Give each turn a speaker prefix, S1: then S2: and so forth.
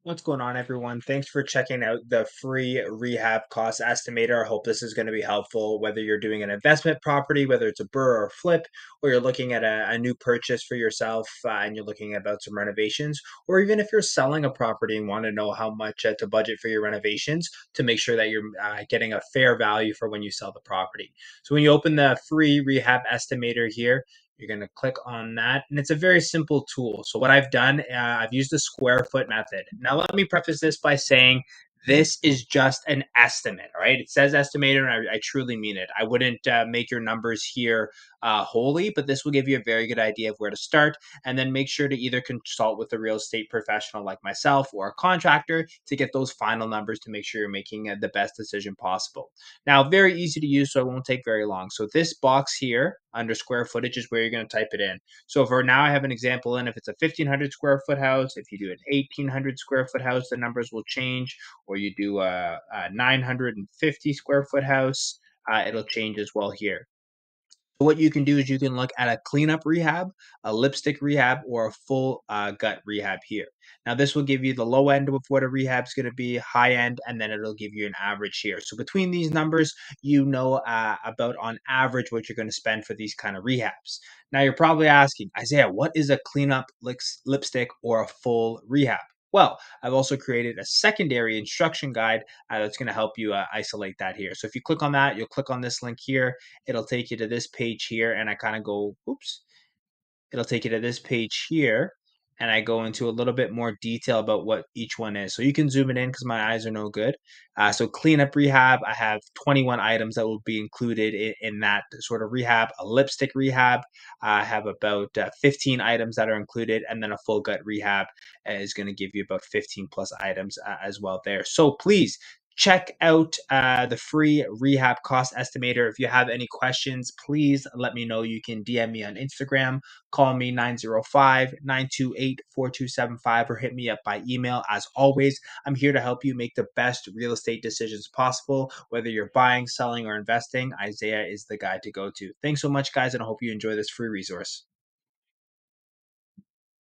S1: What's going on, everyone? Thanks for checking out the free rehab cost estimator. I hope this is going to be helpful, whether you're doing an investment property, whether it's a burr or a flip, or you're looking at a new purchase for yourself and you're looking about some renovations, or even if you're selling a property and want to know how much to budget for your renovations to make sure that you're getting a fair value for when you sell the property. So when you open the free rehab estimator here, you're going to click on that, and it's a very simple tool. So what I've done, I've used the square foot method. Now, let me preface this by saying this is just an estimate, all right? It says estimator, and I truly mean it. I wouldn't make your numbers here wholly, but this will give you a very good idea of where to start, and then make sure to either consult with a real estate professional like myself or a contractor to get those final numbers to make sure you're making the best decision possible. Now, very easy to use, so it won't take very long. So this box here under square footage is where you're going to type it in. So for now, I have an example in. If it's a 1,500 square foot house, if you do an 1,800 square foot house, the numbers will change. Or you do a 950 square foot house, it'll change as well here. What you can do is you can look at a cleanup rehab, a lipstick rehab, or a full gut rehab here. Now, this will give you the low end of what a rehab is going to be, high end, and then it'll give you an average here. So between these numbers, you know about on average what you're going to spend for these kind of rehabs. Now, you're probably asking, Isaiah, what is a cleanup lipstick or a full rehab? Well, I've also created a secondary instruction guide that's going to help you isolate that here. So if you click on that, you'll click on this link here, it'll take you to this page here, and I kind of go, oops, it'll take you to this page here, and I go into a little bit more detail about what each one is. So you can zoom it in because my eyes are no good. So cleanup rehab, I have 21 items that will be included in that sort of rehab. A lipstick rehab, I have about 15 items that are included, and then a full gut rehab is going to give you about 15 plus items as well there. So please check out the free rehab cost estimator. If you have any questions, please let me know. You can DM me on Instagram, call me 905-928-4275, or hit me up by email. As always, I'm here to help you make the best real estate decisions possible. Whether you're buying, selling, or investing, Isaiah is the guy to go to. Thanks so much, guys, and I hope you enjoy this free resource.